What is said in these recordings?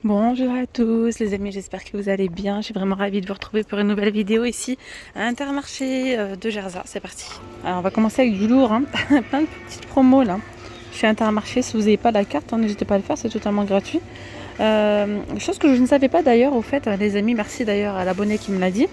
Bonjour à tous les amis, j'espère que vous allez bien. Je suis vraiment ravie de vous retrouver pour une nouvelle vidéo ici à Intermarché de Gerza. C'est parti. Alors on va commencer avec du lourd, hein. Plein de petites promos là. Je suis à Intermarché, si vous n'avez pas la carte, n'hésitez pas à le faire, c'est totalement gratuit. Chose que je ne savais pas d'ailleurs, au fait, les amis, merci d'ailleurs à l'abonné qui me l'a dit.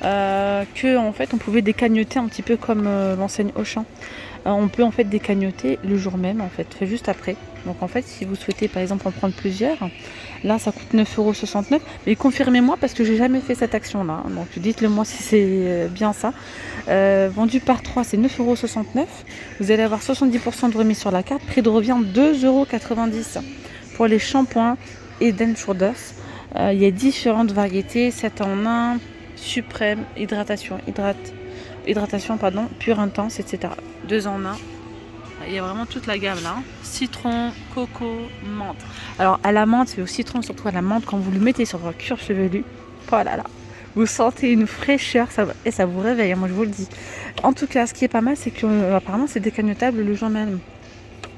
Que en fait on pouvait décagnoter un petit peu comme l'enseigne Auchan. On peut en fait décagnoter le jour même, en fait, juste après. Donc en fait, si vous souhaitez par exemple en prendre plusieurs, là ça coûte 9,69 €. Mais confirmez-moi parce que j'ai jamais fait cette action-là. Donc dites-le moi si c'est bien ça. Vendu par 3, c'est 9,69 €. Vous allez avoir 70% de remise sur la carte. Prix de revient 2,90 € pour les shampoings Head & Shoulders. Il y a différentes variétés, 7 en 1, suprême, hydratation pardon, pure intense, etc. 2 en 1. Il y a vraiment toute la gamme là. Citron, coco, menthe. Alors à la menthe et au citron, surtout à la menthe, quand vous le mettez sur votre cuir chevelu, oh là là, vous sentez une fraîcheur et ça vous réveille, moi je vous le dis. En tout cas, ce qui est pas mal, c'est que apparemment c'est décagnotable le jour même.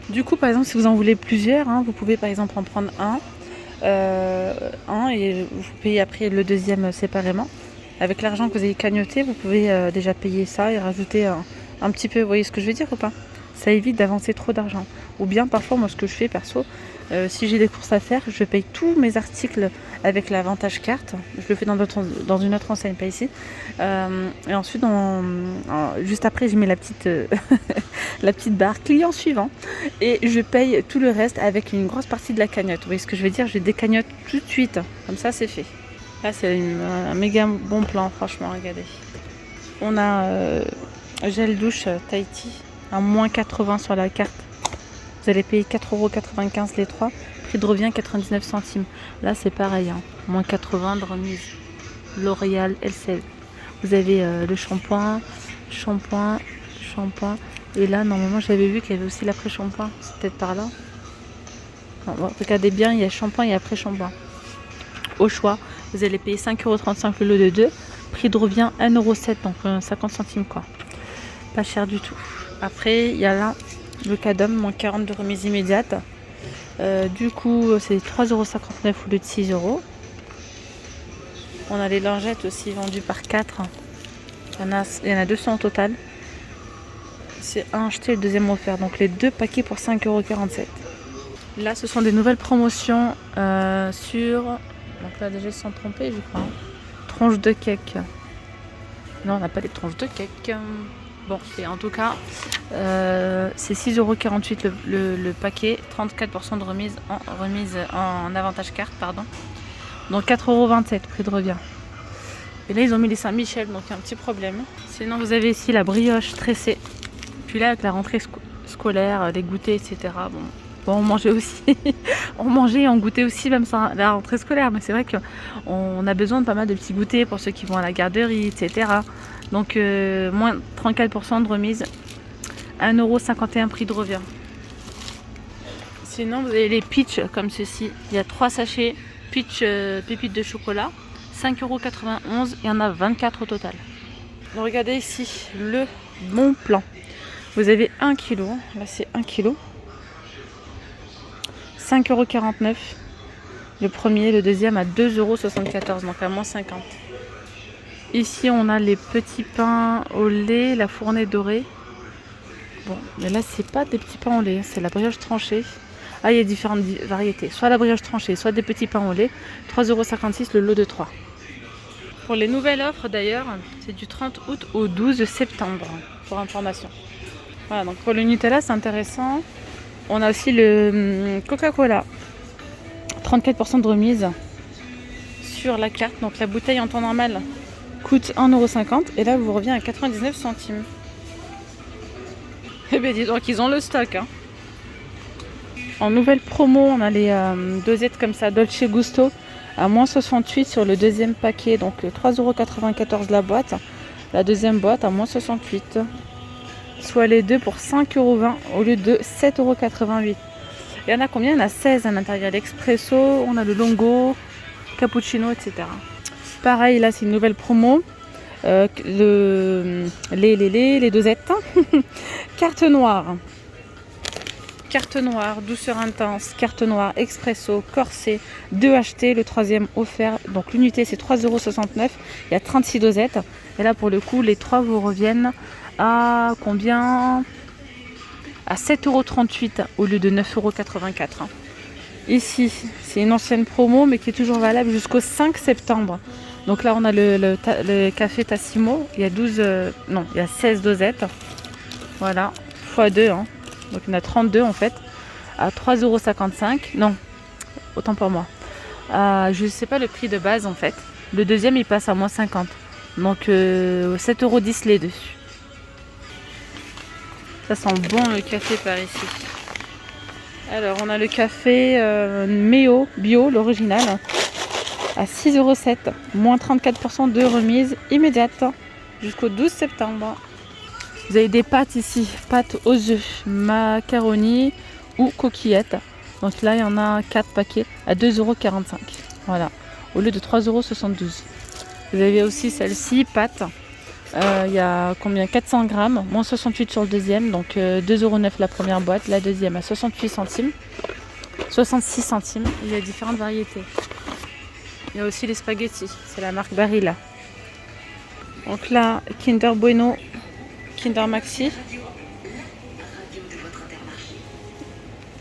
Du coup, par exemple, si vous en voulez plusieurs, vous pouvez par exemple en prendre un et vous payez après le deuxième séparément. Avec l'argent que vous avez cagnoté, vous pouvez déjà payer ça et rajouter un petit peu, vous voyez ce que je veux dire ou pas? Ça évite d'avancer trop d'argent. Ou bien parfois, moi ce que je fais perso, si j'ai des courses à faire, je paye tous mes articles avec l'avantage carte. Je le fais dans une autre enseigne, pas ici. Et ensuite, juste après, je mets la petite, la petite barre client suivant. Et je paye tout le reste avec une grosse partie de la cagnotte. Vous voyez ce que je veux dire? Je décagnotte tout de suite. Comme ça, c'est fait. Là, c'est un méga bon plan, franchement, regardez. On a gel douche Tahiti à moins 80 sur la carte. Vous allez payer 4,95 € les 3. Prix de revient 99 centimes. Là, c'est pareil, moins 80 de remise. L'Oréal LCL. Vous avez le shampoing. Et là, normalement, j'avais vu qu'il y avait aussi l'après-shampoing. C'est peut-être par là. Non, bon, regardez bien, il y a shampoing et après-shampoing. Au choix, vous allez payer 5,35 € le lot de 2. Prix de revient 1,07 €, donc 50 centimes quoi. Pas cher du tout. Après, il y a là le Cadom, moins 40 de remise immédiate. Du coup, c'est 3,59 € au lieu de 6 €. On a les lingettes aussi vendues par 4. Il y en a 200 au total. C'est un acheté, le deuxième offert. Donc les deux paquets pour 5,47 €. Là, ce sont des nouvelles promotions sur... Donc là, déjà, ils se sont trompés, je crois. Tronche de cake. Non, on n'a pas les tranches de cake. Bon, et en tout cas, c'est 6,48 € le paquet. 34% de remise en avantage carte, pardon. Donc 4,27 € prix de revient. Et là, ils ont mis les Saint-Michel, donc il y a un petit problème. Sinon, vous avez ici la brioche tressée. Puis là, avec la rentrée scolaire, les goûters, etc. Bon, on mangeait aussi. On mangeait et on goûtait aussi, même sans la rentrée scolaire. Mais c'est vrai qu'on a besoin de pas mal de petits goûters pour ceux qui vont à la garderie, etc. Donc, moins 34% de remise. 1,51 € prix de revient. Sinon, vous avez les Peach comme ceci. Il y a 3 sachets Peach pépites de chocolat. 5,91 €. Il y en a 24 au total. Donc, regardez ici le bon plan. Vous avez 1 kg. Là, c'est 1 kg. 5,49 € le premier, le deuxième à 2,74 €, donc à moins 50. Ici, on a les petits pains au lait, la fournée dorée. Bon, mais là, c'est pas des petits pains au lait, c'est la brioche tranchée. Ah, il y a différentes variétés. Soit la brioche tranchée, soit des petits pains au lait. 3,56 € le lot de 3. Pour les nouvelles offres, d'ailleurs, c'est du 30 août au 12 septembre, pour information. Voilà, donc pour le Nutella, c'est intéressant. On a aussi le Coca-Cola. 34% de remise sur la carte. Donc la bouteille en temps normal coûte 1,50 € et là vous revient à 99 centimes. Eh bien dis donc, ils ont le stock. En nouvelle promo, on a les dosettes comme ça, Dolce Gusto, à moins 68 sur le deuxième paquet. Donc 3,94 € la boîte. La deuxième boîte à moins 68. Soit les deux pour 5,20 € au lieu de 7,88 €. Il y en a combien? Il y en a 16 à l'intérieur. L'Expresso, on a le Longo, Cappuccino, etc. Pareil, là, c'est une nouvelle promo. Les dosettes. Carte noire. carte noire, douceur intense, carte noire, expresso, corset, 2 achetés, le troisième offert. Donc l'unité c'est 3,69 €. Il y a 36 dosettes. Et là pour le coup, les 3 vous reviennent à combien? À 7,38 € au lieu de 9,84 €. Ici, c'est une ancienne promo mais qui est toujours valable jusqu'au 5 septembre. Donc là on a le café Tassimo. Il y a il y a 16 dosettes. Voilà, x2, hein. Donc il y en a 32 en fait, à 3,55 €. Non, autant pour moi. Je ne sais pas le prix de base en fait. Le deuxième il passe à moins 50. Donc 7,10 € les deux. Ça sent bon le café par ici. Alors on a le café Méo Bio, l'original, à 6,07 €. Moins 34% de remise immédiate jusqu'au 12 septembre. Vous avez des pâtes ici, pâtes aux œufs, macaroni ou coquillettes. Donc là, il y en a 4 paquets à 2,45 €. Voilà, au lieu de 3,72 €. Vous avez aussi celle-ci, pâtes. Il y a combien? 400 grammes, moins 68 sur le deuxième. Donc 2,09 € la première boîte, la deuxième à 68 centimes. 66 centimes. Il y a différentes variétés. Il y a aussi les spaghettis, c'est la marque Barilla. Donc là, Kinder Bueno, Kinder Maxi.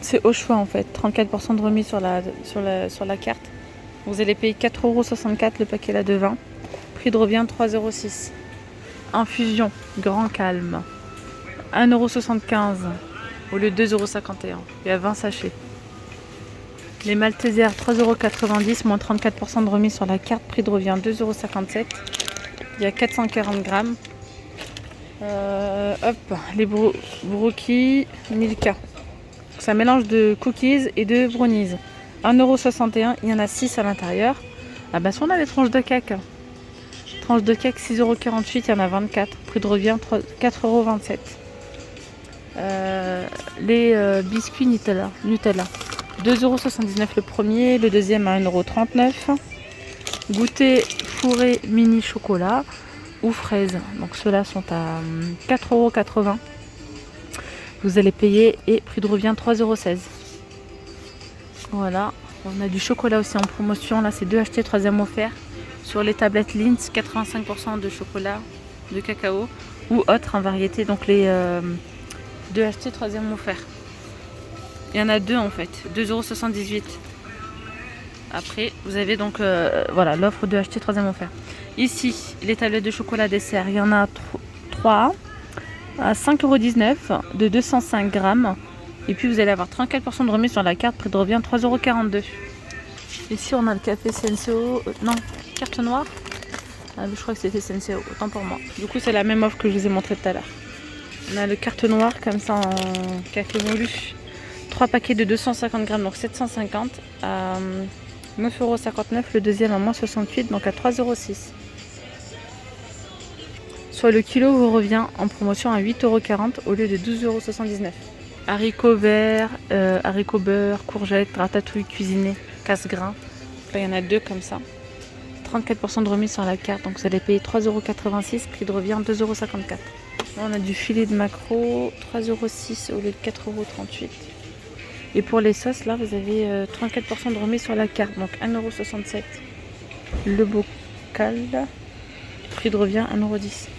C'est au choix en fait, 34% de remise sur la carte. Vous allez payer 4,64 € le paquet là de 20. Prix de revient 3,06 €. Infusion, grand calme, 1,75 € au lieu de 2,51 €. Il y a 20 sachets. Les Maltesers, 3,90 €, moins 34% de remise sur la carte. Prix de revient 2,57 €. Il y a 440 grammes. Les brookies Milka. C'est un mélange de cookies et de brownies. 1,61 €, il y en a 6 à l'intérieur. Ah bah si on a les tranches de cake. Tranches de cake 6,48 €, il y en a 24. Prix de revient 4,27 €. Les biscuits Nutella. 2,79 € le premier, le deuxième à 1,39 €. Goûter fourré mini chocolat ou fraises. Donc ceux-là sont à 4,80 €. Vous allez payer et prix de revient 3,16 €. Voilà, on a du chocolat aussi en promotion. Là, c'est 2 achetés, 3e offert. Sur les tablettes Lindt, 85% de chocolat, de cacao ou autres en variété. Donc les 2 achetés, 3e offert. Il y en a 2 en fait, 2,78 €. Après, vous avez donc voilà l'offre 2 achetés, 3e offert. Ici, les tablettes de chocolat dessert, il y en a 3 à 5,19 € de 205 grammes. Et puis vous allez avoir 34% de remise sur la carte, prix de revient 3,42 €. Ici on a le café Senseo, non, carte noire. Je crois que c'était Senseo, autant pour moi. Du coup c'est la même offre que je vous ai montré tout à l'heure. On a le carte noire comme ça en café moulu. 3 paquets de 250 grammes, donc 750 à 9,59 €. Le deuxième à moins 68, donc à 3,06 €. Soit le kilo vous revient en promotion à 8,40 € au lieu de 12,79 €. Haricots verts, haricots beurre, courgettes, ratatouille cuisinée, casse-grains. Là il y en a 2 comme ça. 34% de remise sur la carte, donc vous allez payer 3,86 €, prix de revient 2,54 €. Là on a du filet de maquereau, 3,06 € au lieu de 4,38 €. Et pour les sauces, là vous avez 34% de remise sur la carte, donc 1,67 €. Le bocal, prix de revient 1,10 €.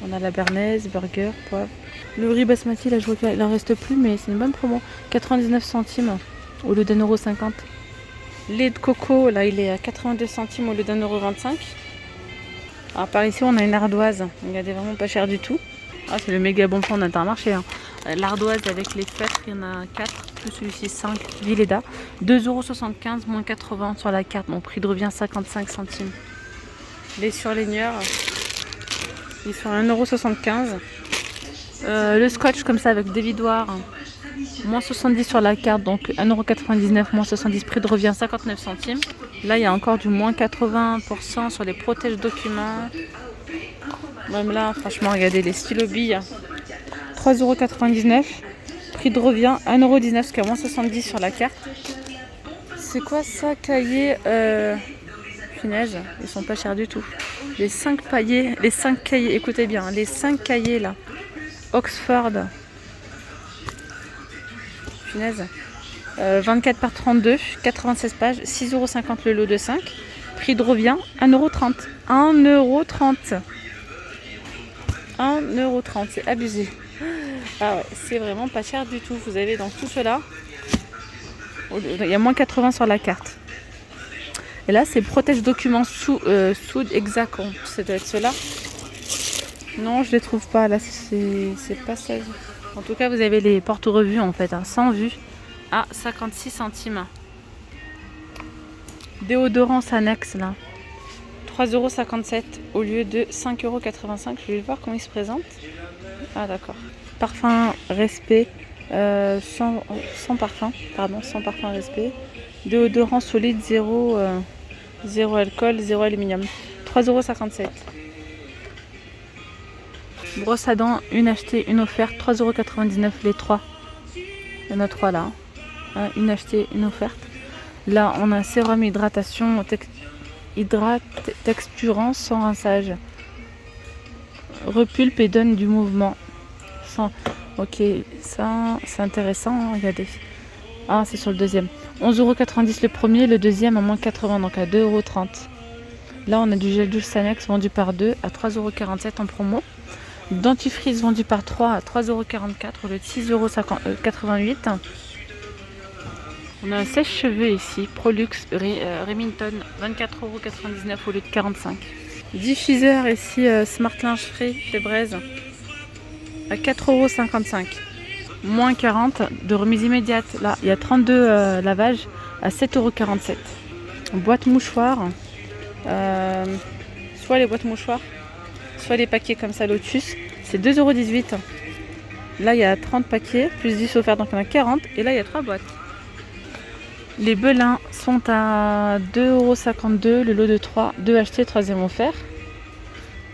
On a la bernaise, burger, poivre. Le riz basmati, là je vois qu'il n'en reste plus, mais c'est une bonne promo. 99 centimes au lieu d'1,50 €. Lait de coco, là il est à 82 centimes au lieu d'1,25 €. Alors par ici on a une ardoise, regardez, vraiment pas cher du tout. Ah, c'est le méga bon plan d'Intermarché. Hein. L'ardoise avec les fêtres, il y en a 4, plus celui-ci 5, Villeda. 2,75 € moins 80 sur la carte, mon prix de revient 55 centimes. Les surligneurs, ils sont à 1,75 €. Le scotch comme ça avec dévidoir, moins 70 sur la carte, donc 1,99 €, moins 70, prix de revient 59 centimes. Là il y a encore du moins 80% sur les protèges documents. Même là franchement regardez les stylos billes, 3,99 €, prix de revient 1,19 €, parce qu'il y a moins 70 sur la carte. C'est quoi ça, cahier punaise, ils sont pas chers du tout. Les 5 cahiers, écoutez bien, les 5 cahiers là, Oxford, punaise. 24 par 32, 96 pages, 6,50 € le lot de 5. Prix de revient, 1,30 €. 1,30 €. 1,30 €, c'est abusé. Ah ouais, c'est vraiment pas cher du tout. Vous avez dans tout cela, il y a moins 80 sur la carte. Et là, c'est protège documents Soud Exact. Ça doit être cela. Non, je les trouve pas. Là, c'est pas ça. En tout cas, vous avez les porte-revues en fait, hein, sans vue, à 56 centimes. Déodorant Sanex là, 3,57 € au lieu de 5,85 €. Je vais voir comment il se présente. Ah d'accord. Parfum Respect, sans parfum, pardon, sans parfum Respect. Déodorant solide, 0 alcool, 0 aluminium. 3,57 €. Brosse à dents, une achetée, une offerte, 3,99 € les 3. Il y en a 3 là. Hein, une achetée, une offerte. Là, on a un sérum hydratation, texturant sans rinçage. Repulpe et donne du mouvement. Ok, ça c'est intéressant, hein, regardez. Ah, c'est sur le deuxième. 11,90 € le premier, le deuxième à moins 80, donc à 2,30 €. Là, on a du gel douche Sanex vendu par 2 à 3,47 € en promo. Dentifrice vendu par 3 à 3,44 € au lieu de 6,88 €. On a un sèche-cheveux ici, Prolux Remington, 24,99 € au lieu de 45 €. Diffuseur ici, Smart Linge Frais chez Braise, à 4,55 €. Moins 40 de remise immédiate. Là, il y a 32 lavages à 7,47 €. Boîte mouchoir, soit les boîtes mouchoirs, soit les paquets comme ça Lotus, c'est 2,18 €. Là, il y a 30 paquets, plus 10 offerts, donc il y en a 40. Et là, il y a 3 boîtes. Les belins sont à 2,52 €, le lot de 3, 2 achetés, 3e offert.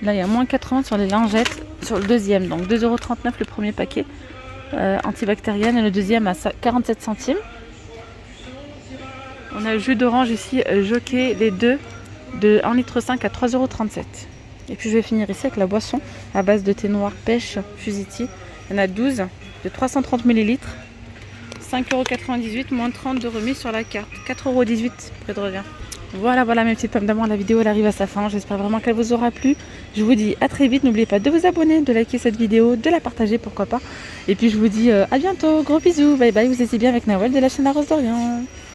Là, il y a moins 80 sur les lingettes, sur le deuxième, donc 2,39 € le premier paquet antibactérienne et le deuxième à 47 centimes. On a le jus d'orange ici, Jockey, les deux de 1,5 litre à 3,37 €. Et puis je vais finir ici avec la boisson à base de thé noir pêche Fusiti. Il y en a 12 de 330 ml. 5,98 €, moins 30 de remise sur la carte. 4,18 € près de revient. Voilà mes petites pommes d'amour, la vidéo elle arrive à sa fin. J'espère vraiment qu'elle vous aura plu. Je vous dis à très vite. N'oubliez pas de vous abonner, de liker cette vidéo, de la partager pourquoi pas. Et puis je vous dis à bientôt. Gros bisous. Bye bye. Vous étiez bien avec Nawel de la chaîne La Rose d'Orient.